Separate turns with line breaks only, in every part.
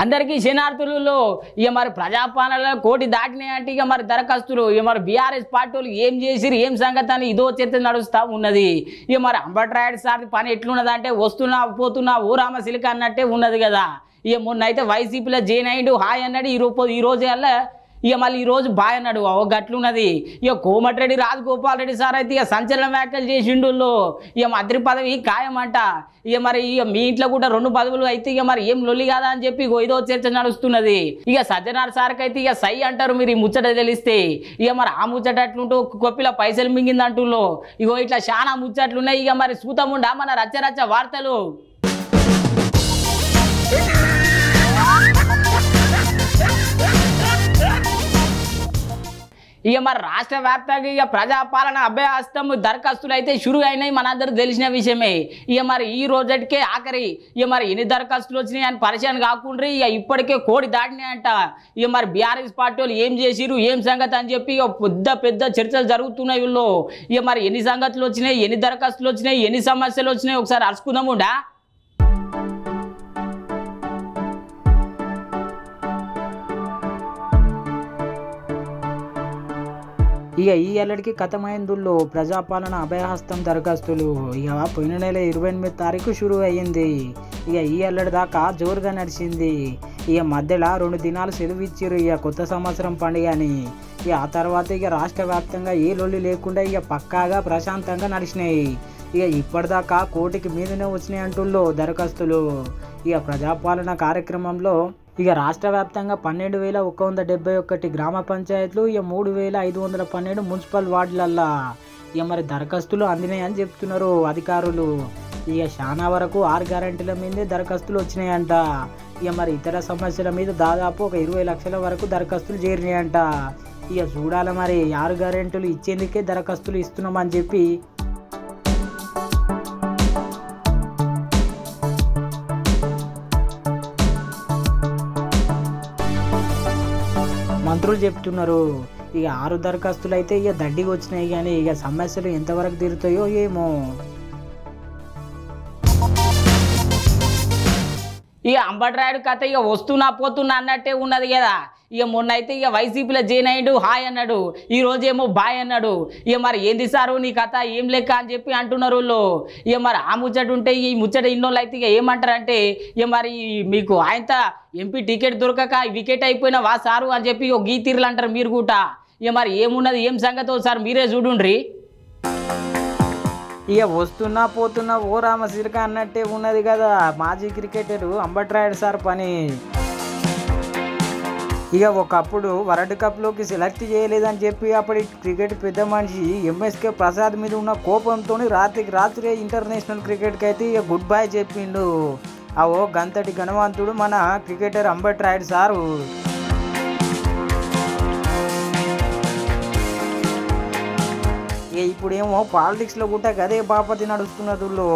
అందరికీ శనార్థులలో ఇక మరి ప్రజాపాలనలో కోటి దాటినాయంటే ఇక మరి దరఖాస్తులు ఇక మరి బీఆర్ఎస్ పార్టీలు ఏం చేసిరు ఏం సంగతి అని ఇదో చర్చ నడుస్తూ ఉన్నది. ఇక మరి అంబట్రాయుడు సార్ పని ఎట్లున్నదంటే వస్తున్నా పోతున్నా ఊరామ సిలిక అన్నట్టే ఉన్నది కదా. ఇక మొన్న అయితే వైసీపీలో జాయిన్ అయ్యిండు హాయ్ అన్నాడు. ఈ రోజు అలా ఇక మళ్ళీ ఈరోజు బాయ్ అన్నాడు. గట్లున్నది. ఇక కోమటిరెడ్డి రాజగోపాల్ రెడ్డి సార్ అయితే ఇక సంచలన వ్యాఖ్యలు చేసిండు. ఇక మంత్రి పదవి ఖాయమంట. ఇక మరి ఇక మీ ఇంట్లో కూడా 2 పదవులు అయితే ఇక మరి ఏం లొల్లి కాదా అని చెప్పి ఇదో చర్చ నడుస్తున్నది. ఇక సజ్జనార్ సార్కి అయితే ఇక సై అంటారు మీరు ఈ ముచ్చట తెలిస్తే. ఇక మరి ఆ ముచ్చట అట్లుంటూ కొప్పిల పైసలు మింగిందంటూ ఇట్లా చాలా ముచ్చట్లున్నాయి. ఇక మరి సూతముండా మన రచ్చరచ్చ వార్తలు. ఇక మరి రాష్ట్ర వ్యాప్తంగా ఇక ప్రజాపాలన అభయహస్తం దరఖాస్తులు అయితే షురు అయినాయి. మనందరూ తెలిసిన విషయమే. ఇక మరి ఈ రోజుకే ఆఖరి ఇక మరి ఎన్ని దరఖాస్తులు వచ్చినాయి అని పరిచయం కాకుండా ఇక ఇప్పటికే కోడి దాటినాయంట. ఇక మరి బీఆర్ఎస్ పార్టీ వాళ్ళు ఏం చేసిరు ఏం సంగతి అని చెప్పి ఇక పెద్ద చర్చలు జరుగుతున్నాయి వీళ్ళు. ఇక మరి ఎన్ని సంగతులు వచ్చినాయి, ఎన్ని దరఖాస్తులు వచ్చినాయి, ఎన్ని సమస్యలు వచ్చినాయి ఒకసారి అరుచుకుందాముండా.
ఇక ఈ ఏళ్ళకి కథమైందుల్లో ప్రజాపాలన అభయహస్తం దరఖాస్తులు ఇక పోయిన నెల 28 తారీఖు షురు అయ్యింది. ఇక ఈ ఏళ్ళ దాకా జోరుగా నడిచింది. ఇక మధ్యలో 2 దినాలు సెలవు ఇచ్చారు ఇక కొత్త సంవత్సరం పండుగ అని. ఇక ఆ తర్వాత ఇక రాష్ట్ర వ్యాప్తంగా ఏ లొల్లి లేకుండా ఇక పక్కాగా ప్రశాంతంగా నడిచినాయి. ఇక ఇప్పటిదాకా కోటికి మీదనే వచ్చినాయి అంటుల్లో దరఖాస్తులు. ఇక ప్రజాపాలన కార్యక్రమంలో ఇక రాష్ట్ర వ్యాప్తంగా 12,171 గ్రామ పంచాయతీలు ఇక 3,512 మున్సిపల్ వార్డులల్లా ఇక మరి దరఖాస్తులు అందినాయని చెప్తున్నారు అధికారులు. ఇక చాలా వరకు 6 గ్యారెంటీల మీదే దరఖాస్తులు వచ్చినాయంట. ఇక మరి ఇతర సమస్యల మీద దాదాపు ఒక 20 లక్షల వరకు దరఖాస్తులు చేరినాయంట. ఇక చూడాలి మరి 6 గ్యారెంటీలు ఇచ్చేందుకే దరఖాస్తులు ఇస్తున్నామని చెప్పి మంత్రులు చెప్తున్నారు. ఇక 6 దరఖాస్తులు అయితే ఇక దండిగా వచ్చినాయి కానీ ఇక సమస్యలు ఎంతవరకు తీరుతాయో ఏమో.
ఇక అంబట్రాయుడు కథ ఇక వస్తున్నా పోతున్నా అన్నట్టే ఉన్నది కదా. ఇక మొన్న అయితే ఇక వైసీపీలో జాయిన్ అయ్యిండు హాయ్ అన్నాడు. ఈ రోజేమో బాయ్ అన్నాడు. ఇక మరి ఏంది సారు నీ కథ ఏం లెక్క అని చెప్పి అంటున్నారు వాళ్ళు. ఇక మరి ఆ ముచ్చట ఉంటే ఈ ముచ్చట ఇన్నోళ్ళు అయితే ఇక ఏమంటారంటే ఇక మరి మీకు ఆయనతో ఎంపీ టికెట్ దొరకక వికెట్ అయిపోయిన వా సారు అని చెప్పి ఒక గీతీర్లు అంటారు మీరు కూడా. ఇక మరి ఏమున్నది ఏం సంగతో సార్ మీరే చూడుండ్రి.
ఇక వస్తున్నా పోతున్నా ఓ రామశిల్క అన్నట్టే ఉన్నది కదా మాజీ క్రికెటరు అంబట్రాయుడు సార్ పని. ఇక ఒకప్పుడు వరల్డ్ కప్లోకి సెలెక్ట్ చేయలేదని చెప్పి అప్పటి క్రికెట్ పెద్ద మనిషి ఎంఎస్కే ప్రసాద్ మీద ఉన్న కోపంతో రాత్రికి రాత్రే ఇంటర్నేషనల్ క్రికెట్కి అయితే ఇక గుడ్ బై చెప్పిండు. గంతటి ఘనవంతుడు మన క్రికెటర్ అంబట్రాయుడు సారు. ఇప్పుడేమో పాలిటిక్స్లో కూడా గదే బాపతి నడుస్తున్నదుల్లో.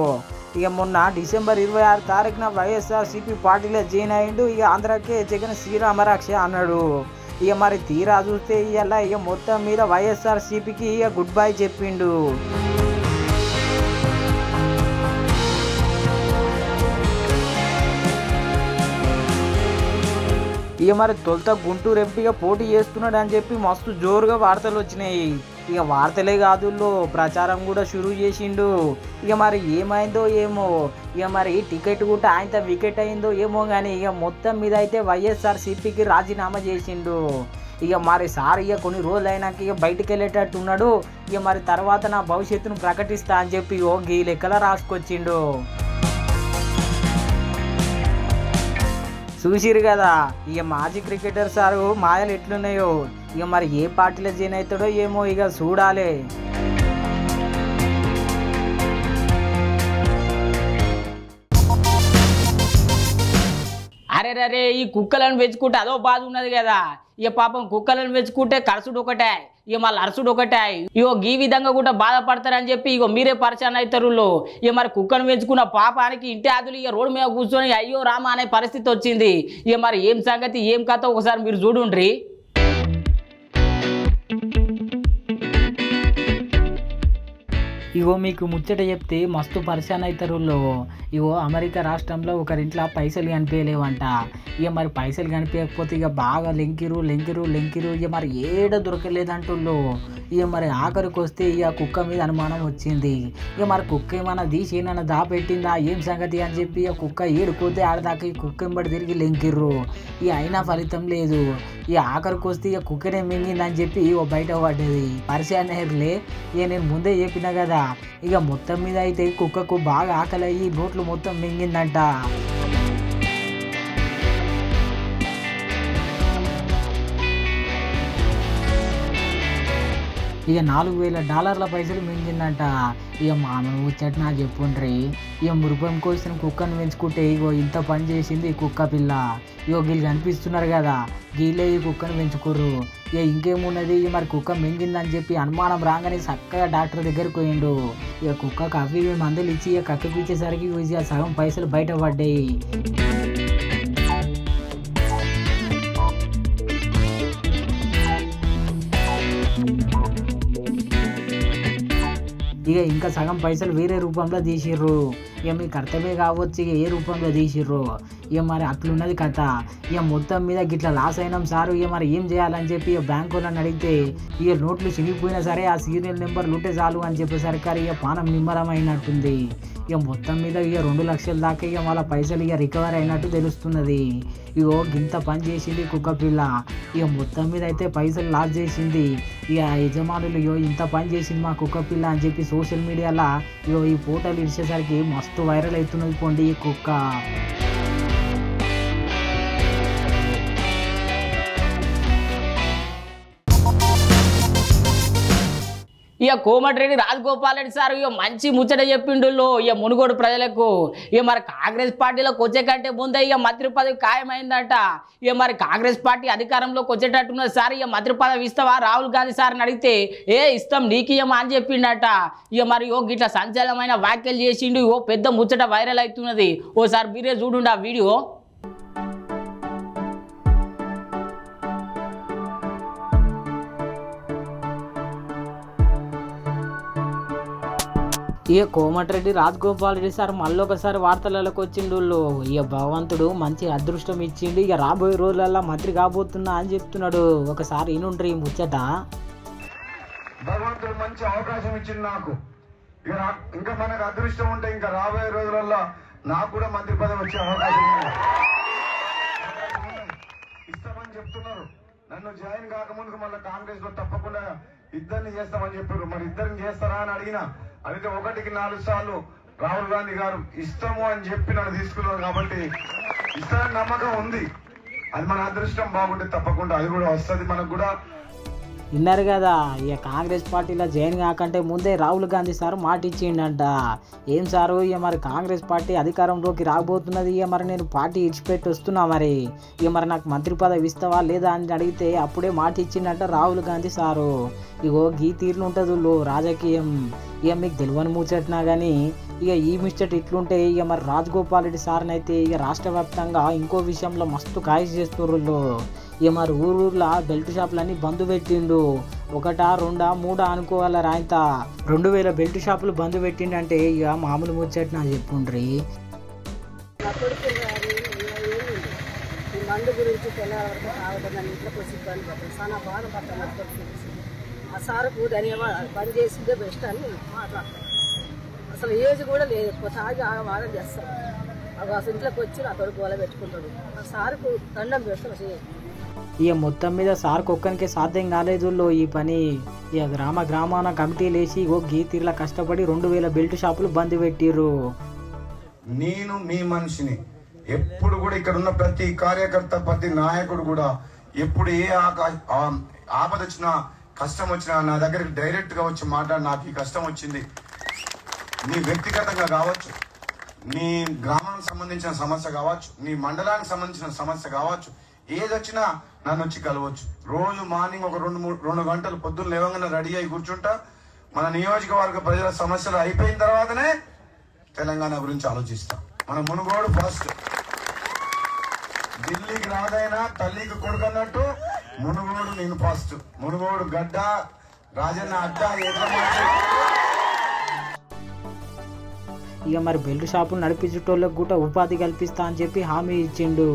ఇక మొన్న డిసెంబర్ 26 తారీఖున వైఎస్ఆర్సీపీ పార్టీలో జాయిన్ అయ్యిండు. ఇక ఆంధ్రాకే జగన్ శ్రీరామరక్ష అన్నాడు. ఇక మరి తీరా చూస్తే ఇవాళ ఇక మొత్తం మీద వైఎస్ఆర్సీపీకి ఇక గుడ్ బై చెప్పిండు. ఇక మరి తొలుత గుంటూరు ఎంపీగా పోటీ చేస్తున్నాడు అని చెప్పి మస్తు జోరుగా వార్తలు వచ్చినాయి. ఇక వార్తలే కాదుల్లో ప్రచారం కూడా షురూ చేసిండు. ఇక మరి ఏమైందో ఏమో. ఇక మరి టికెట్ కూడా ఆయనతో వికెట్ అయిందో ఏమో కానీ ఇక మొత్తం మీద అయితే వైఎస్ఆర్సీపీకి రాజీనామా చేసిండు. ఇక మరి సార్ ఇక కొన్ని రోజులు అయినాక ఇక బయటికి వెళ్ళేటట్టు ఉన్నాడు. ఇక మరి తర్వాత నా భవిష్యత్తును ప్రకటిస్తా అని చెప్పి ఈ లెక్కల రాసుకొచ్చిండు. చూసిరు కదా ఇక మాజీ క్రికెటర్ సారు మాయలు ఎట్లున్నాయో. ఇక మరి ఏ పార్టీలో జాయిన్ అవుతాడో ఏమో ఇక చూడాలి.
అరే ఈ కుక్కలను పెంచుకుంటే అదో బాధ ఉన్నది కదా. ఇక పాపం కుక్కలను పెంచుకుంటే కరసుడు ఒకటే ఇక మళ్ళీ అరసుడు ఒకటే. ఈ విధంగా కూడా బాధపడతారని చెప్పి మీరే పరిచయం అవుతారు. ఇక మరి కుక్కను పెంచుకున్న పాపానికి ఇంటి ఆదులు ఇక రోడ్డు మీద కూర్చొని అయ్యో రామ అనే పరిస్థితి వచ్చింది. ఇక మరి ఏం సంగతి ఏం కథ ఒకసారి మీరు చూడుండ్రి.
ఇగో మీకు ముచ్చట చెప్తే మస్తు పరిశాన్ అవుతారులో. ఇగో అమెరికా రాష్ట్రంలో ఒకరింట్లో పైసలు కనిపించలేవంట. ఇక మరి పైసలు కనిపించకపోతే ఇక బాగా లెంకిరు ఇక మరి ఏడ దొరకలేదంటుల్లో. ఇక మరి ఆఖరికి వస్తే ఇక కుక్క మీద అనుమానం వచ్చింది. ఇక మరి కుక్క ఏమన్నా తీసి ఏమన్నా దాపెట్టిందా ఏం సంగతి అని చెప్పి ఇక కుక్క ఏడుకోతే ఆడదాకా ఈ కుక్క ఎంబడి తిరిగి లెంకిర్రు. ఇక అయినా ఫలితం లేదు. ఇక ఆఖరికి వస్తే ఇక కుక్కనే మింగిందని చెప్పి ఓ బయట పడ్డది. పరిశాన్ అయ్యర్లే. ఇక నేను ముందే చెప్పినా కదా, ఇక మొత్తం మీద అయితే కుక్కకు బాగా ఆకలి అయ్యి నోట్లు మొత్తం మింగిందంట. ఇక $4,000 పైసలు మింగిందంట. ఇక మామూలు ముచ్చట నాకు చెప్పుండ్రి. ఇక మురుపం కోసం కుక్కను పెంచుకుంటే ఇగో ఇంత పని చేసింది కుక్క పిల్ల. ఇగో వీళ్ళు కనిపిస్తున్నారు కదా, వీళ్ళే ఈ కుక్కను పెంచుకోర్రు. ఇక ఇంకేమున్నది, ఇక మరి కుక్క మింగిందని చెప్పి అనుమానం రాగానే చక్కగా డాక్టర్ దగ్గరికి పోయిండు. ఇక కుక్కకు అవి మందులు ఇచ్చి ఇక కక్కిపించేసరికి ఇక సగం పైసలు బయట పడ్డాయి. ఇక ఇంకా సగం పైసలు వేరే రూపంలో తీసిర్రు. ఇక మీకు అర్థమే కావచ్చు ఇక ఏ రూపంలో తీసిర్రు. ఇక మరి అట్లున్నది కథ. ఇక మొత్తం మీద గిట్లా లాస్ అయినాం సారు, ఇక మరి ఏం చేయాలని చెప్పి ఇక బ్యాంకు వాళ్ళని అడిగితే ఇక నోట్లు చినిగిపోయినా సరే ఆ సీరియల్ నెంబర్లు ఉంటే చాలు అని చెప్పేసరికి ఇక పానం నిమ్మరం అయినట్టుంది. ఇక మొత్తం మీద ఇక 2 లక్షల దాకా ఇక వాళ్ళ పైసలు ఇక రికవర్ అయినట్టు తెలుస్తున్నది. ఇగో ఇంత పని చేసింది కుక్క పిల్ల. ఇక మొత్తం మీద అయితే పైసలు లాస్ చేసింది. ఇక యజమానులు ఇగో ఇంత పని చేసింది మా కుక్క పిల్ల అని చెప్పి సోషల్ మీడియాలో ఇగో ఈ ఫోటోలు ఇచ్చేసరికి మస్తు వైరల్ అవుతున్నది పోండి ఈ కుక్క.
ఇక కోమటిరెడ్డి రాజగోపాల్ రెడ్డి సార్ ఇక మంచి ముచ్చట చెప్పిండుల్లో ఇక మునుగోడు ప్రజలకు. ఇక మరి కాంగ్రెస్ పార్టీలోకి వచ్చే కంటే ముందే ఇక మంత్రి పదవి ఖాయమైందట. ఇక మరి కాంగ్రెస్ పార్టీ అధికారంలోకి వచ్చేటట్టున్నది సార్, ఇక మంత్రి పదవి ఇస్తావా రాహుల్ గాంధీ సార్ని అడిగితే ఇస్తాం నీకియమా అని చెప్పిండట. ఇక మరి గిట్లా సంచలనమైన వ్యాఖ్యలు చేసిండు. పెద్ద ముచ్చట వైరల్ అవుతున్నది. ఓసారి మీరే చూడండి ఆ వీడియో.
ఇక కోమటిరెడ్డి రాజగోపాల్ రెడ్డి సార్ మళ్ళీ ఒకసారి వార్తలలోకి వచ్చిండు. ఇక భగవంతుడు మంచి అదృష్టం ఇచ్చిండు. ఇక రాబోయే రోజులలో మంత్రి కాబోతున్నా అని చెప్తున్నాడు. ఒకసారి ఈనుండ్రి ముచ్చట.
భగవంతుడు మంచి అవకాశం ఇచ్చింది నాకు. ఇక ఇంకా మనకు అదృష్టం ఉంటే ఇంకా రాబోయే రోజులలో నాకు కూడా మంత్రి పదవి వచ్చే అవకాశం ఇస్తామని చెప్తున్నారు. నన్ను జాయిన్ కాకముందుకు మళ్ళీ కాంగ్రెస్ లో తప్పకుండా ఇద్దరిని చేస్తామని చెప్పారు. మరి ఇద్దరిని చేస్తారా అని అడిగితే 1కి 4 సార్లు రాహుల్ గాంధీ గారు ఇస్తాము అని చెప్పి నన్ను తీసుకున్నారు. కాబట్టి ఇస్తారని నమ్మకం ఉంది. అది మన అదృష్టం బాగుంటే తప్పకుండా అది కూడా వస్తుంది మనకు కూడా.
విన్నారు కదా, ఇక కాంగ్రెస్ పార్టీలో జాయిన్ కాకంటే ముందే రాహుల్ గాంధీ సార్ మాట ఇచ్చిండంట. ఏం సారు, ఇక మరి కాంగ్రెస్ పార్టీ అధికారంలోకి రాబోతున్నది, ఇక మరి నేను పార్టీ ఇచ్చిపెట్టి వస్తున్నా, మరి ఇక మరి నాకు మంత్రి పదవి ఇస్తావా లేదా అని అడిగితే అప్పుడే మాట ఇచ్చిండంట రాహుల్ గాంధీ సారు. ఇగో గీ తీరులు ఉంటుంది రాజకీయం. ఇక మీకు తెలియని ముచ్చట్నా కానీ ఇక ఈ మిస్టేట్ ఇట్లుంటే ఇక మరి రాజగోపాల్ రెడ్డి సార్ని అయితే ఇక రాష్ట్ర వ్యాప్తంగా ఇంకో విషయంలో మస్తు కాయస్ చేస్తుర్రు. ఇక మరి ఊర్లో బెల్ట్ షాపులన్నీ బంద్ పెట్టిండు. 1, 2, 3 అనుకోవాలి రాయంత 2000 బెల్ట్ షాపులు బంద్ పెట్టిండంటే ఇక మామూలు ముచ్చట నాకు చెప్పుండ్రి.
మందు గురించి తెల్లవారు కావడం ఇంట్లోకి వచ్చి ఇబ్బంది పడుతుంది. చాలా బాధపడతాను. ఆ సార్కు ధన్యవాదాలు. పని చేసిందే బెస్ట్ అని మాట్లాడతాను. అసలు ఏజ్ కూడా లేదు, ఎక్కువ తాగి వాదన చేస్తాను. అసలు ఇంట్లోకి వచ్చి నా తొడుగు గోల పెట్టుకుంటాడు. ఆ సార్కు దండం పెడతాను.
ఇక మొత్తం మీద సార్కి ఒక్కరికే సాధ్యం కాలేదు ఈ పని. ఇక గ్రామాన కమిటీలు వేసి గీ తీరులా కష్టపడి 2000 బెల్ట్ షాపులు బంద్ పెట్టిర్రు.
నేను మీ మనిషిని. ఎప్పుడు కూడా ఇక్కడ ఉన్న ప్రతి కార్యకర్త ప్రతి నాయకుడు కూడా ఎప్పుడు ఏ ఆపద వచ్చినా కష్టం వచ్చినా నా దగ్గరికి డైరెక్ట్ గా వచ్చి మాట్లాడి నాకు ఈ కష్టం వచ్చింది, నీ వ్యక్తిగతంగా కావచ్చు, నీ గ్రామానికి సంబంధించిన సమస్య కావచ్చు, నీ మండలానికి సంబంధించిన సమస్య కావచ్చు, ఏదొచ్చినా నన్ను వచ్చి కలవచ్చు. రోజు మార్నింగ్ ఒక 2 గంటలు పొద్దున్న లేవగానే రెడీ అయి కూర్చుంటా. మన నియోజకవర్గ ప్రజల సమస్యలు అయిపోయిన తర్వాతనే తెలంగాణ గురించి ఆలోచిస్తా. మన మునుగోడు ఫస్ట్. ఢిల్లీకి రాదైనా తల్లికి కొడుకు అన్నట్టు మునుగోడు నేను ఫస్ట్. మునుగోడు గడ్డ, రాజన్న అడ్డ,
ఇక మరి బెల్ట్ షాపులు నడిపించేటోళ్ళకి కూడా ఉపాధి కల్పిస్తా అని చెప్పి హామీ ఇచ్చిండు.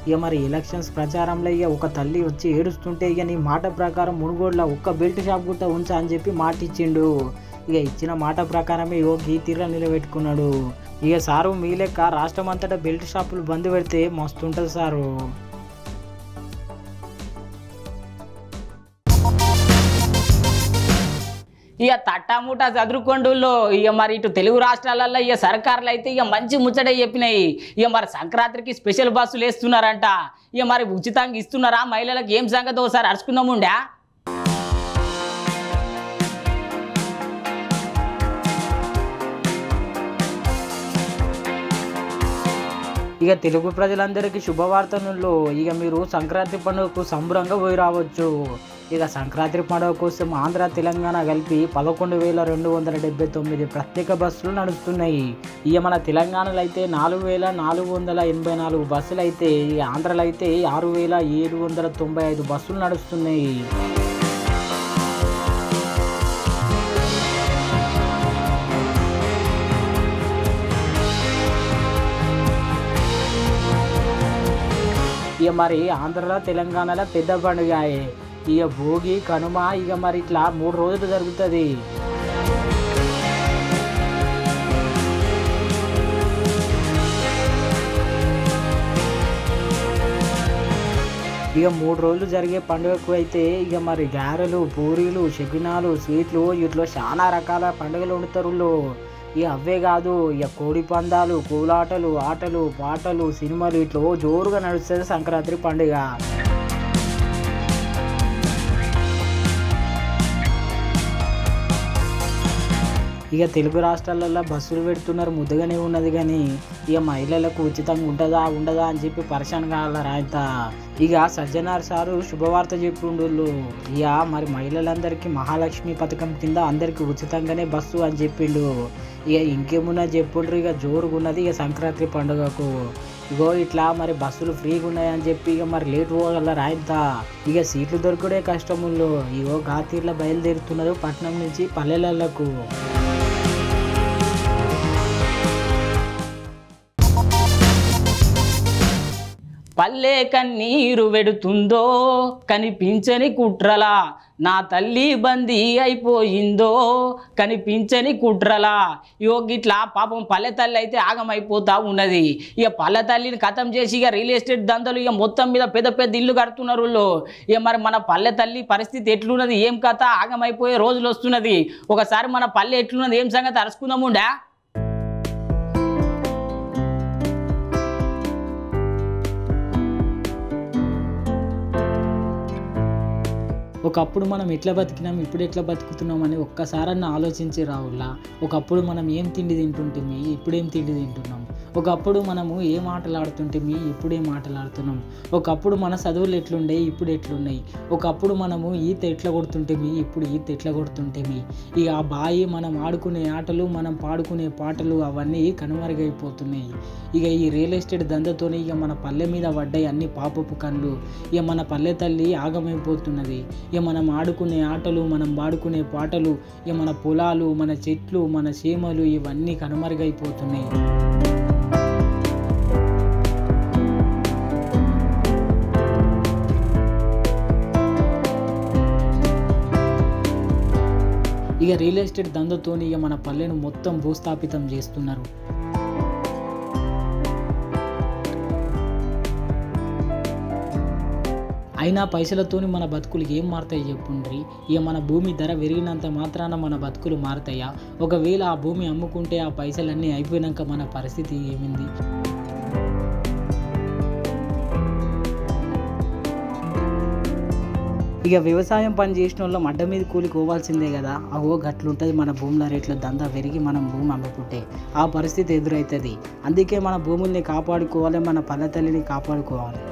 ఇక మరి ఎలక్షన్స్ ప్రచారంలో ఇక ఒక తల్లి వచ్చి ఏడుస్తుంటే ఇక నీ మాట ప్రకారం మునుగోడులో ఒక్క బెల్ట్ షాప్ కూడా ఉంచా అని చెప్పి మాట ఇచ్చిండు. ఇక ఇచ్చిన మాట ప్రకారమే ఈ తీరులో నిలబెట్టుకున్నాడు. ఇక సారు మీ లెక్క రాష్ట్రం అంతటా బెల్ట్ షాపులు బంద్ పెడితే మస్తు ఉంటుంది సారు.
ఇక తట్టాముట్టా చదువుకొండూల్లో ఇక మరి ఇటు తెలుగు రాష్ట్రాలలో ఇక సర్కార్లు అయితే ఇక మంచి ముచ్చట చెప్పినాయి. ఇక మరి సంక్రాంతికి స్పెషల్ బస్సులు వేస్తున్నారంట. ఇక మరి ఉచితంగా ఇస్తున్నారా మహిళలకు, ఏం సంగతి ఒకసారి అరుచుకుందాముండా.
ఇక తెలుగు ప్రజలందరికీ శుభవార్తనుల్లో ఇక మీరు సంక్రాంతి పండుగకు సంబరంగా పోయి రావచ్చు. ఇక సంక్రాంతి పండుగ కోసం ఆంధ్ర తెలంగాణ కలిపి 11,279 ప్రత్యేక బస్సులు నడుస్తున్నాయి. ఇక మన తెలంగాణలో అయితే 4,484 బస్సులు అయితే, ఇక ఆంధ్రలో అయితే 6,795 బస్సులు నడుస్తున్నాయి. ఇక మరి ఆంధ్రలో తెలంగాణలో పెద్ద పండుగ ఇక భోగి కనుమ. ఇక మరి ఇట్లా 3 రోజులు జరుగుతుంది. ఇక 3 రోజులు జరిగే పండుగకు అయితే ఇక మరి గారెలు, పూరీలు, శకినాలు, స్వీట్లు ఇట్లా చాలా రకాల పండుగలు వండుతారు. ఇక అవే కాదు, ఇక కోడి పందాలు, కోలాటలు, ఆటలు, పాటలు, సినిమాలు ఇట్లా జోరుగా నడుస్తుంది సంక్రాంతి పండుగ. ఇక తెలుగు రాష్ట్రాలలో బస్సులు పెడుతున్నారు, ముద్దుగానే ఉన్నది. కానీ ఇక మహిళలకు ఉచితంగా ఉంటుందా ఉండదా అని చెప్పి పరిశాన్ కావాలరా ఇంత. ఇక సజ్జనార్ సారు శుభవార్త చెప్పిండు. ఇక మరి మహిళలందరికీ మహాలక్ష్మి పథకం కింద అందరికీ ఉచితంగానే బస్సు అని చెప్పిండు. ఇక ఇంకేమున్నా చెప్పుండ్రు, ఇక జోరుగా ఉన్నది ఇక సంక్రాంతి పండుగకు. ఇగో ఇట్లా మరి బస్సులు ఫ్రీగా ఉన్నాయని చెప్పి ఇక మరి లేట్ పోగలరా ఇంత. ఇక సీట్లు దొరకడే కష్టముల్లో ఇగో గాతీర్లో బయలుదేరుతున్నారు పట్నం నుంచి పల్లెలకు.
పల్లె కన్నీరు వెడుతుందో కనిపించని కుట్రలా, నా తల్లి బందీ అయిపోయిందో కనిపించని కుట్రలా. గిట్లా పాపం పల్లె తల్లి అయితే ఆగమైపోతా ఉన్నది. ఇక పల్లె తల్లిని ఖతం చేసి ఇక రియల్ ఎస్టేట్ దందలు ఇక మొత్తం మీద పెద్ద పెద్ద ఇల్లు కడుతున్నారు. ఇక మరి మన పల్లె తల్లి పరిస్థితి ఎట్లున్నది, ఏం కథ, ఆగమైపోయే రోజులు వస్తున్నది. ఒకసారి మన పల్లె ఎట్లున్నది, ఏం సంగతి అరుచుకుందాముండా.
ఒకప్పుడు మనం ఎట్లా బతికినాం, ఇప్పుడు ఎట్లా బతుకుతున్నాం అని ఒక్కసారన్నా ఆలోచించి రావుల్లా. ఒకప్పుడు మనం ఏం తిండి తింటుంటిమి, ఇప్పుడేం తిండి తింటున్నాం. ఒకప్పుడు మనము ఏం ఆటలు ఆడుతుంటిమి, ఇప్పుడేం ఆటలు ఆడుతున్నాం. ఒకప్పుడు మన చదువులు ఎట్లుండే, ఇప్పుడు ఎట్లున్నాయి. ఒకప్పుడు మనము ఈత ఎట్లా కొడుతుంటిమి, ఇప్పుడు ఈత ఎట్లా కొడుతుంటిమి. ఇక ఆ బాయి మనం ఆడుకునే ఆటలు, మనం పాడుకునే పాటలు అవన్నీ కనుమరుగైపోతున్నాయి. ఇక ఈ రియల్ ఎస్టేట్ దందతోనే ఇక మన పల్లె మీద పడ్డాయి అన్ని పాపపు కళ్ళు. ఇక మన పల్లె తల్లి ఆగమైపోతున్నది. ఇక మనం ఆడుకునే ఆటలు, మనం పాడుకునే పాటలు, ఇక మన పొలాలు, మన చెట్లు, మన సీమలు ఇవన్నీ కనుమరుగైపోతున్నాయి. ఇక రియల్ ఎస్టేట్ దందతోని ఇక మన పల్లెను మొత్తం భూస్థాపితం చేస్తున్నారు. అయినా పైసలతోని మన బతుకులు ఏం మారుతాయి చెప్పుండ్రి. ఇక మన భూమి ధర పెరిగినంత మాత్రాన మన బతుకులు మారుతాయా? ఒకవేళ ఆ భూమి అమ్ముకుంటే ఆ పైసలన్నీ అయిపోయినాక మన పరిస్థితి ఏమింది? ఇక వ్యవసాయం పని చేసిన వాళ్ళం అడ్డ మీద కూలికి పోవాల్సిందే కదా. అవో గట్లుంటుంది మన భూముల రేట్ల దందా పెరిగి మనం భూమి అమ్ముకుంటే ఆ పరిస్థితి ఎదురవుతుంది. అందుకే మన భూముల్ని కాపాడుకోవాలి, మన పల్లె తల్లిని కాపాడుకోవాలి.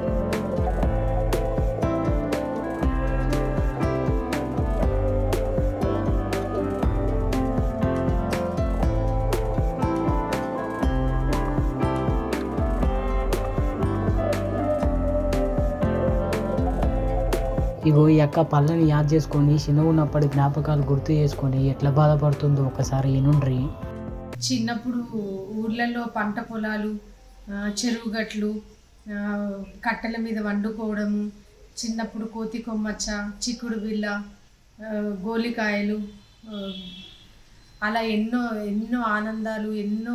ఇగో ఈ అక్క పళ్ళని యాద్ చేసుకొని చిన్న ఉన్నప్పటి జ్ఞాపకాలు గుర్తు చేసుకొని ఎట్లా బాధపడుతుందో ఒకసారి వినుండ్రి.
చిన్నప్పుడు ఊర్లలో పంట పొలాలు, చెరువు గట్లు, కట్టెల మీద వండుకోవడము, చిన్నప్పుడు కోతి కొమ్మచ్చ, చిక్కుడు బిళ్ళ, గోలికాయలు, అలా ఎన్నో ఎన్నో ఆనందాలు, ఎన్నో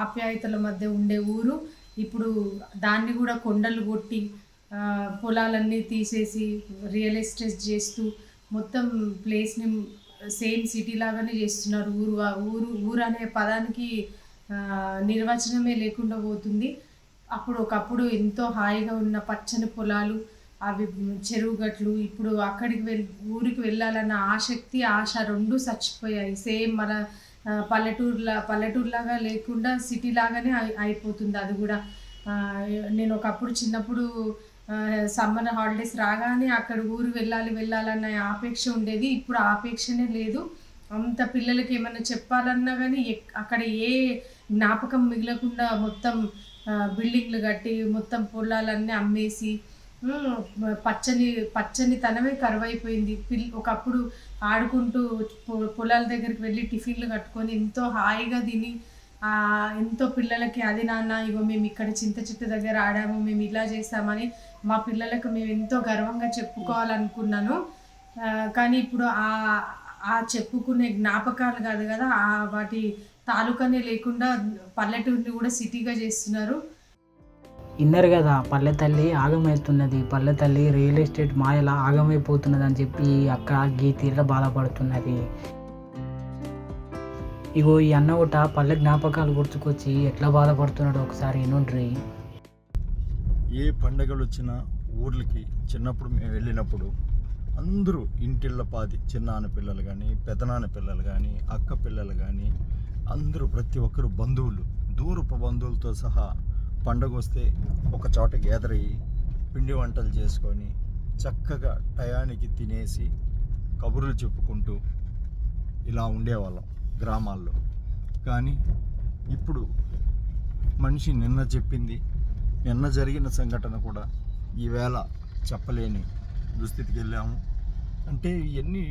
ఆప్యాయతల మధ్య ఉండే ఊరు. ఇప్పుడు దాన్ని కూడా కొండలు కొట్టి పొలాలన్నీ తీసేసి రియల్ ఎస్టేట్ చేస్తూ మొత్తం ప్లేస్ని సేమ్ సిటీ లాగానే చేస్తున్నారు. ఊరు అనే పదానికి నిర్వచనమే లేకుండా పోతుంది. ఒకప్పుడు ఎంతో హాయిగా ఉన్న పచ్చని పొలాలు, అవి చెరువు గట్లు, ఇప్పుడు ఊరికి వెళ్ళాలన్న ఆశ రెండు చచ్చిపోయాయి. సేమ్ మన పల్లెటూరులాగా లేకుండా సిటీ లాగానే అయిపోతుంది అది కూడా. నేను ఒకప్పుడు చిన్నప్పుడు సమ్మర్ హాలిడేస్ రాగానే అక్కడ ఊరు వెళ్ళాలన్న ఆపేక్ష ఉండేది. ఇప్పుడు ఆపేక్షనే లేదు. అంత పిల్లలకి ఏమైనా చెప్పాలన్నా కానీ అక్కడ ఏ జ్ఞాపకం మిగలకుండా మొత్తం బిల్డింగ్లు కట్టి మొత్తం పొలాలన్నీ అమ్మేసి పచ్చని తనమే కరువైపోయింది. ఒకప్పుడు ఆడుకుంటూ పొలాల దగ్గరికి వెళ్ళి టిఫిన్లు కట్టుకొని ఎంతో హాయిగా తిని ఎంతో పిల్లలకి అది నాన్న ఇగో మేము ఇక్కడ చింత చెట్టు దగ్గర ఆడాము, మేము ఇలా చేస్తామని మా పిల్లలకు మేము ఎంతో గర్వంగా చెప్పుకోవాలనుకున్నాను. కానీ ఇప్పుడు ఆ చెప్పుకునే జ్ఞాపకాలు కాదు కదా, వాటి తాలూకానే లేకుండా పల్లెటూరిని కూడా సిటీగా చేస్తున్నారు.
ఇన్నరు కదా, పల్లె తల్లి ఆగమవుతున్నది, పల్లె తల్లి రియల్ ఎస్టేట్ మాయలా ఆగమైపోతున్నది అని చెప్పి అక్క గీతీలో బాధపడుతున్నది. ఇగో ఈ అన్న ఒకట పల్లె జ్ఞాపకాలు గుర్తుకొచ్చి ఎట్లా బాధపడుతున్నాడో ఒకసారి వినుండ్రి.
ఏ పండగలు వచ్చినా ఊర్లకి చిన్నప్పుడు మేము వెళ్ళినప్పుడు అందరూ ఇంటిళ్ళ పాది, చిన్నాన్న పిల్లలు కానీ పెద్దనాన్న పిల్లలు కానీ అక్క పిల్లలు కానీ అందరూ ప్రతి ఒక్కరు బంధువులు, దూరపు బంధువులతో సహా పండగ వస్తే ఒక చోట గ్యాదర్ అయ్యి పిండి వంటలు చేసుకొని చక్కగా టయానికి తినేసి కబుర్లు చెప్పుకుంటూ ఇలా ఉండేవాళ్ళం గ్రామాల్లో. కానీ ఇప్పుడు మనిషి నిన్న చెప్పింది, నిన్న జరిగిన సంఘటన కూడా ఈవేళ చెప్పలేని దుస్థితికి వెళ్ళాము. అంటే ఇవన్నీ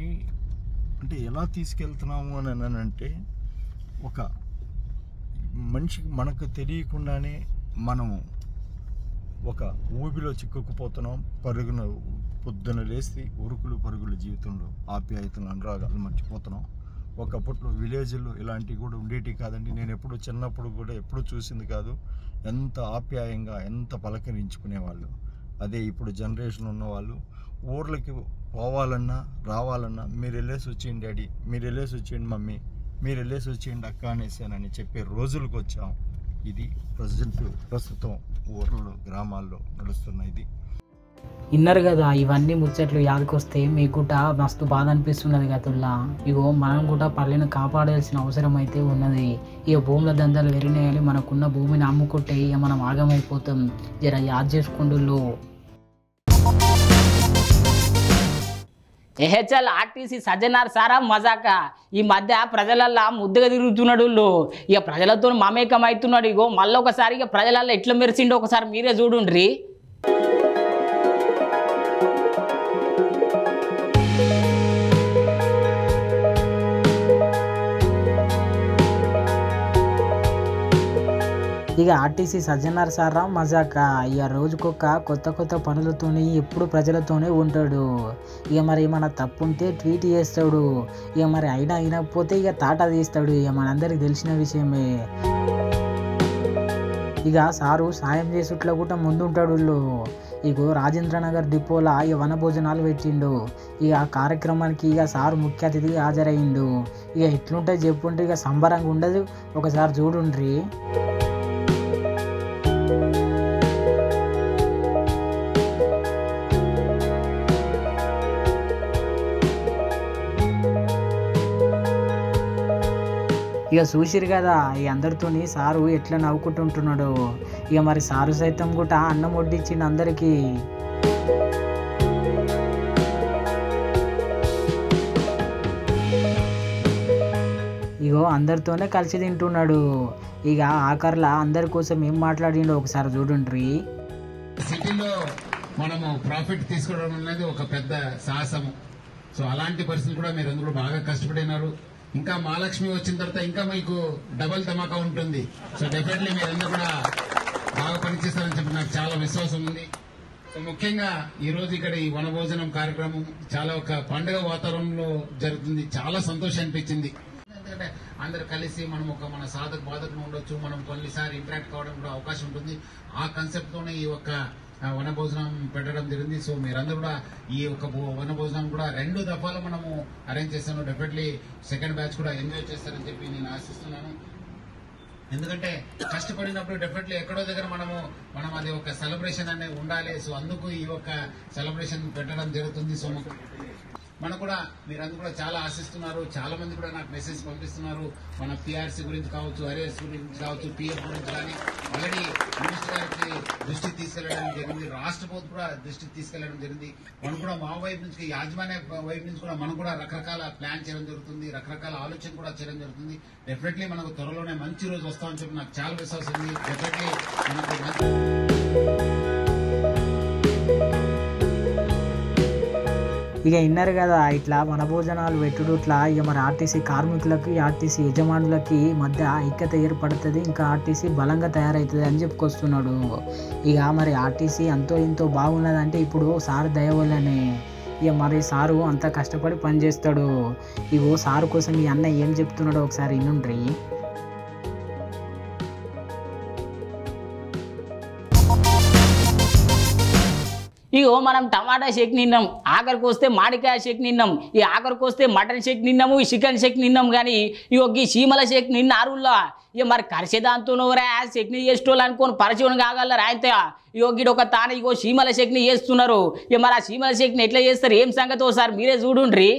అంటే ఎలా తీసుకెళ్తున్నాము అని అంటే ఒక మనిషికి మనకు తెలియకుండానే మనం ఒక ఊబిలో చిక్కుకుపోతున్నాం. పొద్దున లేసి ఉరుకులు పరుగుల జీవితంలో ఆప్యాయతలు, అనురాగాలు మర్చిపోతున్నాం. ఒకప్పట్లో విలేజ్లో ఇలాంటివి కూడా ఉండేటివి కాదండి. నేను ఎప్పుడు చిన్నప్పుడు కూడా ఎప్పుడు చూసింది కాదు. ఎంత ఆప్యాయంగా ఎంత పలకరించుకునేవాళ్ళు. అదే ఇప్పుడు జనరేషన్ ఉన్నవాళ్ళు ఊర్లకి పోవాలన్నా రావాలన్నా మీరు వెళ్ళేసి వచ్చేయండి డాడీ, మీరు వెళ్ళేసి వచ్చేయండి మమ్మీ, మీరు వెళ్ళేసి వచ్చేయండి అక్క అనేసానని చెప్పే రోజులకు వచ్చాం. ఇది ప్రస్తుతం ఊర్లలో గ్రామాల్లో నడుస్తున్న ఇది.
ఇన్నరు కదా, ఇవన్నీ ముచ్చట్లు యాదకొస్తే మీకు కూడా మస్తు బాధ అనిపిస్తున్నది గతుల్లా. ఇగో మనం కూడా పల్లెను కాపాడాల్సిన అవసరం అయితే ఉన్నది. ఇక భూముల దందాలు వెరినాయాలి, మనకున్న భూమిని అమ్ముకుంటే ఇక మనం ఆగమైపోతాం. జర యాద్ చేసుకుంటుల్లో.
ఏహెచ్ఎల్ ఆర్టీసీ సజ్జనార్ సారా మజాక ఈ మధ్య ప్రజలల్లో ముద్దుగా తిరుగుతున్నాడు. ఇక ప్రజలతో మమేకం అవుతున్నాడు. ఇగో మళ్ళీ ఒకసారి ఇక ప్రజలల్లో ఎట్లా మెరిసిండో ఒకసారి మీరే చూడుండ్రి.
ఇక ఆర్టీసీ సజ్జనార్ సారా మజాక. ఇక రోజుకొక కొత్త పనులతోని ఎప్పుడు ప్రజలతోనే ఉంటాడు. ఇక మరి మన తప్పు ఉంటే ట్వీట్ చేస్తాడు. ఇక మరి అయినకపోతే ఇక తాటా తీస్తాడు. ఇక మనందరికి తెలిసిన విషయమే. ఇక సారు సాయం చేసుట్లా కూడా ముందుంటాడు. ఇగో రాజేంద్రనగర్ డిపోలా ఇక వన భోజనాలు పెట్టిండు. ఇక ఆ కార్యక్రమానికి ఇక సారు ముఖ్య అతిథిగా హాజరయ్యిండు. ఇక ఎట్లుంటుంది చెప్పుంటే ఇక సంబరంగా ఉండదు. ఒకసారి చూడుండ్రి. ఇక చూసిరు కదా ఈ అందరితోని సారు ఎట్లా నవ్వుకుంటుంటున్నాడు. ఇక మరి సారు సైతం కూడా అన్నం వడ్డించిండు అందరికీ. ఇగో అందరితోనే కలిసి తింటున్నాడు. ఇక ఆఖర్లా అందరి కోసం ఏం మాట్లాడిండో ఒకసారి చూడండి.
సిటీలో మనము ప్రాఫిట్ తీసుకోవడం అనేది ఒక పెద్ద సాహసము. సో అలాంటి పరిస్థితులు కూడా మీరు అందరూ బాగా కష్టపడినారు. ఇంకా మహాలక్ష్మి వచ్చిన తర్వాత ఇంకా మీకు డబల్ ధమాకా ఉంటుంది. సో డెఫినెట్లీ మీరందరూ కూడా బాగా పనిచేస్తారని చెప్పి నాకు చాలా విశ్వాసం ఉంది. సో ముఖ్యంగా ఈ రోజు ఇక్కడ ఈ వనభోజనం కార్యక్రమం చాలా ఒక పండుగ వాతావరణంలో జరుగుతుంది. చాలా సంతోషం అనిపించింది. ఎందుకంటే అందరు కలిసి మనం ఒక మన సాధక బాధకులు ఉండొచ్చు, మనం కొన్నిసారి ఇంటరాక్ట్ కావడం కూడా అవకాశం ఉంటుంది. ఆ కాన్సెప్ట్ తోనే ఈ ఒక వనభోజనం పెట్టడం జరిగింది. సో మీరందరూ కూడా ఈ ఒక వనభోజనం కూడా 2 దఫాలు మనము అరేంజ్ చేస్తాను. డెఫినెట్లీ సెకండ్ బ్యాచ్ కూడా ఎంజాయ్ చేస్తారని చెప్పి నేను ఆశిస్తున్నాను. ఎందుకంటే కష్టపడినప్పుడు డెఫినెట్లీ ఎక్కడో దగ్గర మనం అది ఒక సెలబ్రేషన్ అనేది ఉండాలి. సో అందుకు ఈ ఒక సెలబ్రేషన్ పెట్టడం జరుగుతుంది. సో మనకు కూడా మీరందరూ కూడా చాలా ఆశిస్తున్నారు. చాలా మంది కూడా నాకు మెసేజ్ పంపిస్తున్నారు. మన పిఆర్సీ గురించి కావచ్చు, అరియర్స్ గురించి కావచ్చు, పిఎఫ్ గురించి కానీ ఆల్రెడీ మినిస్టర్ గారికి దృష్టికి తీసుకెళ్లడం జరిగింది. రాష్ట్ర ప్రభుత్వం కూడా దృష్టికి తీసుకెళ్లడం జరిగింది. మనం కూడా మా వైపు నుంచి, యాజమాన్య వైపు నుంచి కూడా మనం కూడా రకరకాల ప్లాన్ చేయడం జరుగుతుంది, రకరకాల ఆలోచన కూడా చేయడం జరుగుతుంది. డెఫినెట్లీ మనకు త్వరలోనే మంచి రోజు వస్తామని చెప్పి నాకు చాలా విశ్వాసం ఉంది. డెఫినెట్లీ మనకు మంచి
ఇక విన్నారు కదా, ఇట్లా వనభోజనాలు పెట్టుడు ఇట్లా ఇక మరి ఆర్టీసీ కార్మికులకి ఆర్టీసీ యజమానులకి మధ్య ఐక్యత ఏర్పడుతుంది, ఇంకా ఆర్టీసీ బలంగా తయారవుతుంది అని చెప్పుకొస్తున్నాడు. ఇక మరి ఆర్టీసీ అంతో ఇంతో బాగున్నదంటే ఇప్పుడు సార్ దయ వల్లనే. ఇక మరి సారు అంత కష్టపడి పనిచేస్తాడు. ఇగో సారు కోసం ఈ అన్న ఏం చెప్తున్నాడో ఒకసారి వినుండ్రి.
ఇగో మనం టమాటా షేక్ నిన్నాం, ఆఖరికి వస్తే మామిడికాయ షేక్ నిన్నాం, ఈ ఆఖరికి వస్తే మటన్ షేక్ నిన్నాము, ఈ చికెన్ షేక్ నిన్నాం. కానీ ఇగో ఈ చీమల షేక్ నిన్న ఆరుల్లా ఇక మరి కరిసేదాంతోనోరా చట్నీ చేసేటోళ్ళు అనుకోని పరిచయం కాగలరా అయితే. ఇగో గిడ ఒక తాను ఇగో చీమల షేక్ని చేస్తున్నారు. ఇక మరి ఆ చీమల షేక్ని ఎట్లా చేస్తారు, ఏం సంగతి ఒకసారి మీరే చూడుండ్రి.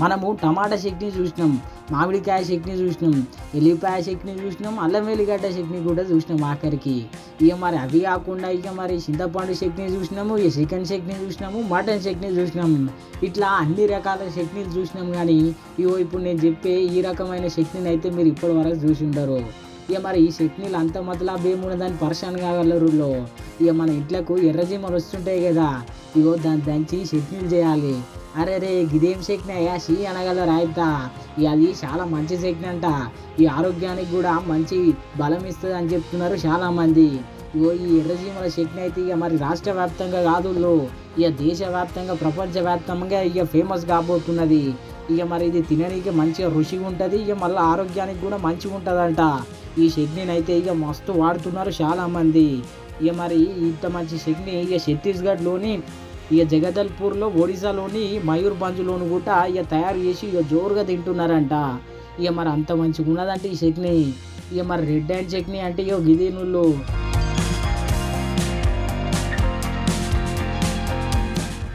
మనము టమాటా చట్నీ చూసినాం, మామిడికాయ చట్నీ చూసినాం, ఎల్లిపాయ చట్నీ చూసినాం, అల్లం వెల్లిగడ్డ చట్నీ కూడా చూసినాం ఆఖరికి. ఇక మరి అవి కాకుండా ఇక మరి చింతపండు చట్నీ చూసినాము, ఇక చికెన్ చట్నీ చూసినాము, మటన్ చట్నీ చూసినాము. ఇట్లా అన్ని రకాల చట్నీలు చూసినాం. కానీ ఇగో ఇప్పుడు నేను చెప్పే ఈ రకమైన చట్నీని అయితే మీరు ఇప్పటి వరకు చూసి ఉండరు. ఇక మరి ఈ చట్నీలు అంత మతలబ్ ఏమున్నదని పరిశాన్ కాగలరులో. ఇక మన ఇంట్లోకి ఎర్రజీమలు వస్తుంటాయి కదా, ఇగో దాన్ని దంచి చట్నీలు చేయాలి. అరే రే గిదేం చట్నీ అయ్యా షీ అనగలరా అయితే. ఇక అది చాలా మంచి చట్నీ అంట, ఈ ఆరోగ్యానికి కూడా మంచి బలం ఇస్తుంది అని చెప్తున్నారు చాలామంది. ఇగో ఈ ఎర్రజీమల చట్నీ అయితే ఇక మరి రాష్ట్ర వ్యాప్తంగా కాదు, ఇక దేశవ్యాప్తంగా ప్రపంచవ్యాప్తంగా ఇక ఫేమస్ కాబోతున్నది. ఇక మరి ఇది తినడానికి మంచిగా రుచిగా ఉంటుంది, ఇక మళ్ళీ ఆరోగ్యానికి కూడా మంచిగా ఉంటుందంట. ఈ చట్నీని అయితే ఇక మస్తు వాడుతున్నారు చాలామంది. ఇక మరి ఇంత మంచి చట్నీ ఇక ఛత్తీస్గఢ్లోని ఇక జగదల్పూర్లో, ఒడిశాలోని మయూర్భంజ్లోను కూడా ఇక తయారు చేసి ఇక జోరుగా తింటున్నారంట. ఇక మరి అంత మంచిగా ఉన్నదంటే ఈ చట్నీ. ఇక మరి రెడ్ హ్యాండ్ చట్నీ అంటే ఇక గిదేనుళ్ళు.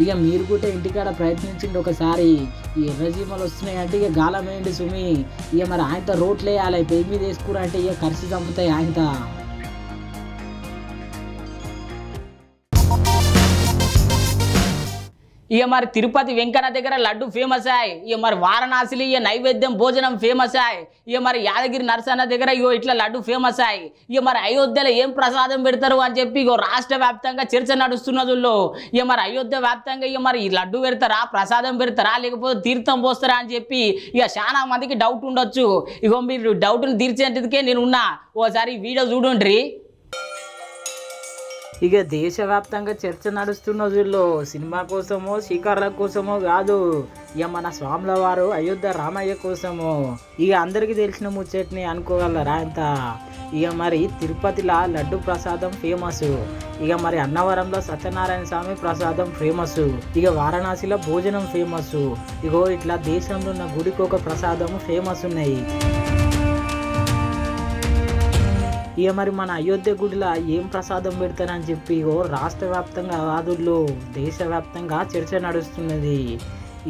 ఇక మీరు కూడా ఇంటికాడ ప్రయత్నించండి ఒకసారి. ఈ ఎర్రజీమలు వస్తున్నాయి అంటే ఇక గాలం వేయండి సుమి. ఇక మరి ఆయనతో రోట్లు వేయాలి, పెయి మీద వేసుకురంటే ఇక ఖర్చు చంపుతాయి ఆయనతో.
ఇక మరి తిరుపతి వెంకన్న దగ్గర లడ్డు ఫేమస్ అయ్యి, ఇక మరి వారణాసిలో ఇక నైవేద్యం భోజనం ఫేమస్ అయ్యి, ఇక మరి యాదగిరి నరసన్న దగ్గర ఇగో ఇట్లా లడ్డు ఫేమస్ అయ్యి. ఇక మరి అయోధ్యలో ఏం ప్రసాదం పెడతారు అని చెప్పి ఇగో రాష్ట్ర వ్యాప్తంగా చర్చ నడుస్తున్నదుల్లో. ఇక మరి అయోధ్య వ్యాప్తంగా ఇక మరి లడ్డు పెడతారా, ప్రసాదం పెడతారా, లేకపోతే తీర్థం పోస్తారా అని చెప్పి ఇక చాలా మందికి డౌట్ ఉండొచ్చు. ఇగో మీరు డౌట్ని తీర్చేందుకే నేను ఉన్నా, ఓసారి వీడియో చూడండి.
ఇక దేశవ్యాప్తంగా చర్చ నడుస్తున్న రోజుల్లో సినిమా కోసమో శిఖర్ల కోసమో కాదు, ఇక మన స్వాముల వారు అయోధ్య రామయ్య కోసమో. ఇక అందరికీ తెలిసిన ముచ్చట్ని అనుకోగలరా ఇంత. ఇక మరి తిరుపతిలో లడ్డు ప్రసాదం ఫేమస్, ఇక మరి అన్నవరంలో సత్యనారాయణ స్వామి ప్రసాదం ఫేమస్, ఇక వారణాసిలో భోజనం ఫేమస్. ఇగో ఇట్లా దేశంలో ఉన్న గుడికి ఒక ప్రసాదం ఫేమస్ ఉన్నాయి. ఇక మరి మన అయోధ్య గుడిలో ఏం ప్రసాదం పెడతారని చెప్పి రాష్ట్ర వ్యాప్తంగా కాదుల్లో దేశవ్యాప్తంగా చర్చ నడుస్తున్నది.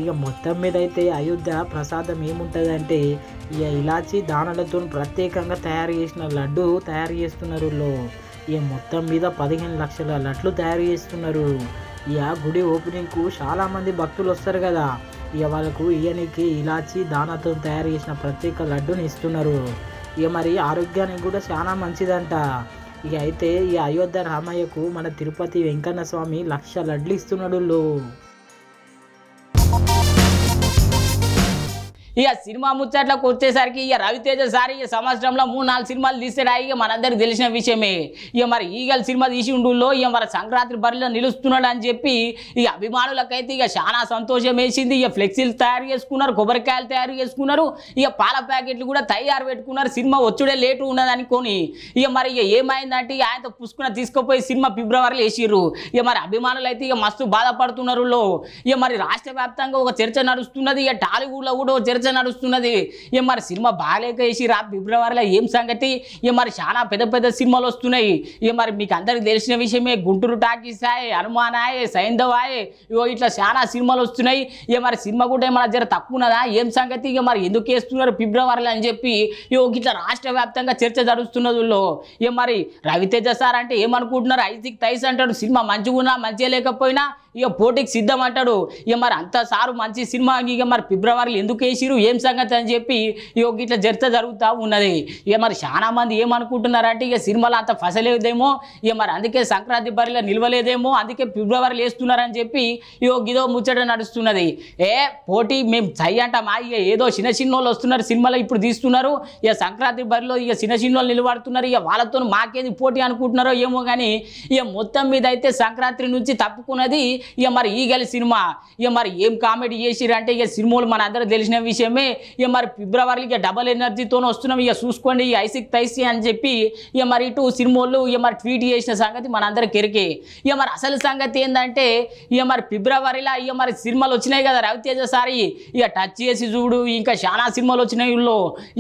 ఇక మొత్తం మీద అయితే అయోధ్య ప్రసాదం ఏముంటుందంటే ఇక ఇలాచి దానాలతో ప్రత్యేకంగా తయారు చేసిన లడ్డు తయారు చేస్తున్నారు. ఇక మొత్తం మీద 15 లక్షల లడ్లు తయారు చేస్తున్నారు. ఇక గుడి ఓపెనింగ్కు చాలామంది భక్తులు వస్తారు కదా, ఇక వాళ్ళకు ఇయనికి ఇలాచి దానాతో తయారు చేసిన ప్రత్యేక లడ్డుని ఇస్తున్నారు. ఇక మరి ఆరోగ్యానికి కూడా చాలా మంచిదంట. ఇక అయితే ఈ అయోధ్య రామయ్యకు మన తిరుపతి వెంకన్న స్వామి 1,00,000 లడ్లు ఇస్తున్నాడు.
ఇక సినిమా ముచ్చట్లకు వచ్చేసరికి ఇక రవితేజ సారి ఈ సంవత్సరంలో 3-4 సినిమాలు తీసాడు. ఇక మనందరికి తెలిసిన విషయమే. ఇక మరి ఈగల్ సినిమా తీసి ఉండుల్లో ఇక మరి సంక్రాంతి బరిలో నిలుస్తున్నాడు అని చెప్పి ఇక అభిమానులకైతే ఇక చాలా సంతోషం వేసింది. ఇక ఫ్లెక్సీలు తయారు చేసుకున్నారు, కొబ్బరికాయలు తయారు చేసుకున్నారు, ఇక పాల ప్యాకెట్లు కూడా తయారు పెట్టుకున్నారు. సినిమా వచ్చుడే లేటు ఉన్నది అనుకోని ఇక మరి ఇక ఏమైందంటే ఆయనతో పుష్కున తీసుకుపోయి సినిమా ఫిబ్రవరిలో వేసిర్రు. ఇక మరి అభిమానులు అయితే ఇక మస్తు బాధపడుతున్నారు. ఇక మరి రాష్ట్ర వ్యాప్తంగా ఒక చర్చ నడుస్తున్నది. ఇక టాలీవుడ్లో కూడా చర్చ నడుస్తున్నది. ఇక మరి సినిమా బాగాలేక వేసి ఫిబ్రవరిలో ఏం సంగతి. ఇక మరి చాలా పెద్ద పెద్ద సినిమాలు వస్తున్నాయి. ఇక మరి మీకు అందరికి తెలిసిన విషయమే. గుంటూరు టాకీస్ ఆయే, హనుమాన్ ఆయే, సైంధవ్ ఆయే, ఇగో ఇట్లా చాలా సినిమాలు వస్తున్నాయి. ఇక మరి సినిమా కూడా ఏమన్నా జర తక్కువ ఉన్నదా ఏం సంగతి. ఇక మరి ఎందుకు వేస్తున్నారు ఫిబ్రవరిలో అని చెప్పి ఇగో ఇట్లా రాష్ట్ర వ్యాప్తంగా చర్చ జరుగుతున్నది. ఇక మరి రవితేజ సార్ అంటే ఏమనుకుంటున్నారు, ఐజిక్ తైస్ అంటాడు సినిమా మంచిగా ఉన్నా మంచిగా లేకపోయినా ఇక పోటీకి సిద్ధం అంటాడు. ఇక మరి అంత సారు మంచి సినిమా ఇక మరి ఫిబ్రవరిలో ఎందుకు వేసిరు ఏం సంగతి అని చెప్పి ఇక ఇట్లా చర్చ జరుగుతూ ఉన్నది. ఇక మరి చాలా మంది ఏమనుకుంటున్నారంటే ఇక సినిమాలో అంత ఫసలేదేమో, ఇక మరి అందుకే సంక్రాంతి బరిలో నిలవలేదేమో, అందుకే ఫిబ్రవరిలో వేస్తున్నారని చెప్పి ఇక ఇదో ముచ్చట నడుస్తున్నది. పోటీ మేము చై అంటామా, ఇక ఏదో చిన్న చిన్నోళ్ళు వస్తున్నారు సినిమాలో ఇప్పుడు తీస్తున్నారు. ఇక సంక్రాంతి బరిలో ఇక చిన్న చిన్నోళ్ళు నిలబడుతున్నారు. ఇక వాళ్ళతో మాకేది పోటీ అనుకుంటున్నారో ఏమో కానీ ఇక మొత్తం మీద అయితే సంక్రాంతి నుంచి తప్పుకున్నది ఇక మరి ఈగల్ సినిమా. ఇక మరి ఏం కామెడీ చేసిరంటే ఇక సినిమాలు మన అందరూ తెలిసిన విషయమే. ఇక మరి ఫిబ్రవరికి ఇక డబల్ ఎనర్జీతో వస్తున్నాం, ఇక చూసుకోండి ఐసిక్ తైసి అని చెప్పి ఇక మరి ఇటు సినిమాలు ఇక మరి ట్వీట్ చేసిన సంగతి మనందరికి ఎరికే. ఇక మరి అసలు సంగతి ఏంటంటే ఇక మరి ఫిబ్రవరిలో ఇక మరి సినిమాలు వచ్చినాయి కదా రవితేజ సారి, ఇక టచ్ చేసి చూడు ఇంకా చాలా సినిమాలు వచ్చినాయి.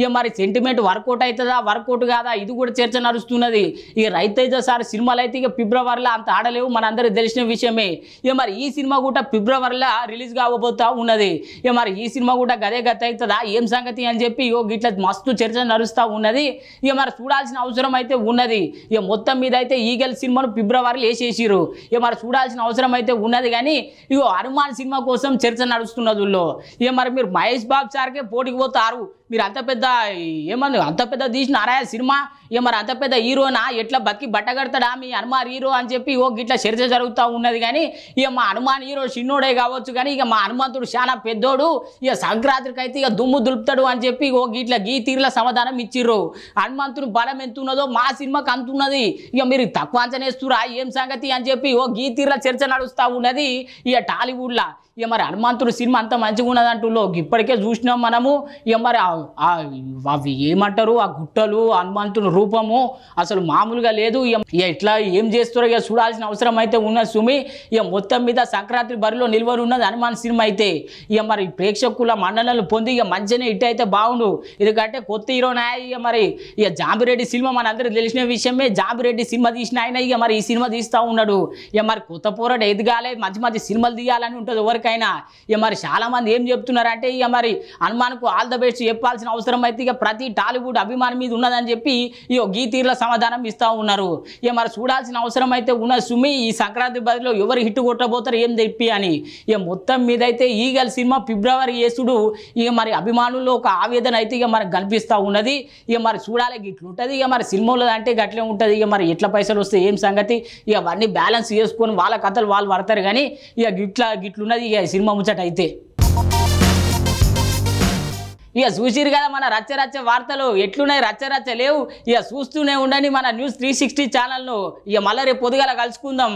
ఇక మరి సెంటిమెంట్ వర్కౌట్ అవుతుందా వర్కౌట్ కాదా ఇది కూడా చర్చ నడుస్తున్నది. ఇక రవితేజ సార్ సినిమాలు అయితే ఇక ఫిబ్రవరిలో అంత ఆడలేవు మనందరికి తెలిసిన విషయమే. ఇక మరి ఈ సినిమా కూడా ఫిబ్రవరిలో రిలీజ్ కాబోతా ఉన్నది. ఇక మరి ఈ సినిమా కూడా గదే గత అవుతుందా ఏం సంగతి అని చెప్పి ఇట్లా మస్తు చర్చ నడుస్తూ ఉన్నది. ఇక మరి చూడాల్సిన అవసరం అయితే ఉన్నది. ఇక మొత్తం మీద అయితే ఈగల్ సినిమాను ఫిబ్రవరిలో వేసేసిరు. ఇక మరి చూడాల్సిన అవసరం అయితే ఉన్నది. కానీ ఇగో హనుమాన్ సినిమా కోసం చర్చ నడుస్తున్నది. ఇక మరి మీరు మహేష్ బాబు సార్కే పోటీకి పోతారు, మీరు అంత పెద్ద ఏమన్నా అంత పెద్ద తీసినారా సినిమా, ఇక మరి అంత పెద్ద హీరోనా ఎట్లా బతికి బట్టగడతాడా మీ హనుమాన్ హీరో అని చెప్పి గిట్లా చర్చ జరుగుతూ ఉన్నది. కానీ ఇక మా హనుమాన్ హీరో చిన్నోడే కావచ్చు కానీ ఇక మా హనుమంతుడు చాలా పెద్దోడు, ఇక సంక్రాంతికి అయితే ఇక దుమ్ము దులుపుతాడు అని చెప్పి గిట్లా గీ తీరుల సమాధానం ఇచ్చిర్రు. హనుమంతుడు బలం ఎంత ఉన్నదో మా సినిమాకి అంత ఉన్నది, ఇక మీరు తక్కువ అంచనేస్తురా ఏం సంగతి అని చెప్పి గీ తీరుల చర్చ నడుస్తూ ఉన్నది ఇక టాలీవుడ్లో. ఇక మరి హనుమంతుడు సినిమా అంత మంచిగా ఉన్నదంటూ ఇప్పటికే చూసినాం మనము. ఇక మరి అవి ఏమంటారు ఆ గుట్టలు హనుమంతుని రూపము అసలు మామూలుగా లేదు. ఇక ఇట్లా ఏం చేస్తారో ఇక చూడాల్సిన అవసరం అయితే ఉన్నది సుమి. ఇక మొత్తం మీద సంక్రాంతి బరిలో నిల్వలు ఉన్నది హనుమాన్ సినిమా అయితే. ఇక మరి ప్రేక్షకుల మన్ననలు పొంది ఇక మంచిగానే ఇట్ అయితే బాగుండు. ఎందుకంటే కొత్త హీరోనా ఇక మరి ఇక జాంబిరెడ్డి సినిమా మనందరికి తెలిసిన విషయమే. జాంబిరెడ్డి సినిమా తీసిన ఆయన ఇక మరి ఈ సినిమా తీస్తూ ఉన్నాడు. ఇక మరి కొత్త పోరాడు ఎదగాలి మంచి మంచి సినిమాలు తీయాలని ఉంటుంది ఎవరికైనా. ఇక మరి చాలా మంది ఏం చెప్తున్నారంటే ఇక మరి హనుమాన్కు ఆల్ ద బెస్ట్ చెప్పాల్సిన అవసరం అయితే ఇక ప్రతి టాలీవుడ్ అభిమాని మీద ఉన్నదని చెప్పి ఇక గీ తీర్ల సమాధానం ఇస్తూ ఉన్నారు. ఇక మరి చూడాల్సిన అవసరం అయితే ఉన్నది సుమి. ఈ సంక్రాంతి బదిలో ఎవరు హిట్ కొట్టబోతారు ఏం చెప్పి అని. ఇక మొత్తం మీద అయితే ఈగల్ సినిమా ఫిబ్రవరి వేసుడు ఇక మరి అభిమానుల్లో ఒక ఆవేదన అయితే ఇక మనకు కనిపిస్తూ ఉన్నది. ఇక మరి చూడాలి గిట్లుంటుంది. ఇక మరి సినిమాలో అంటే గట్లే ఉంటుంది. ఇక మరి ఎట్లా పైసలు వస్తే ఏం సంగతి ఇక అవన్నీ బ్యాలెన్స్ చేసుకొని వాళ్ళ కథలు వాళ్ళు పడతారు. కానీ ఇక గిట్లున్నది ఇక సినిమా ముచ్చట అయితే. ఇక చూసిరు కదా మన రచ్చ వార్తలు ఎట్లున్నాయి, రచ్చ లేవు. ఇక చూస్తూనే ఉండండి మన న్యూస్ 360 ఛానల్ను. ఇక మళ్ళీ రేపు పొద్దుగాల కలుసుకుందాం.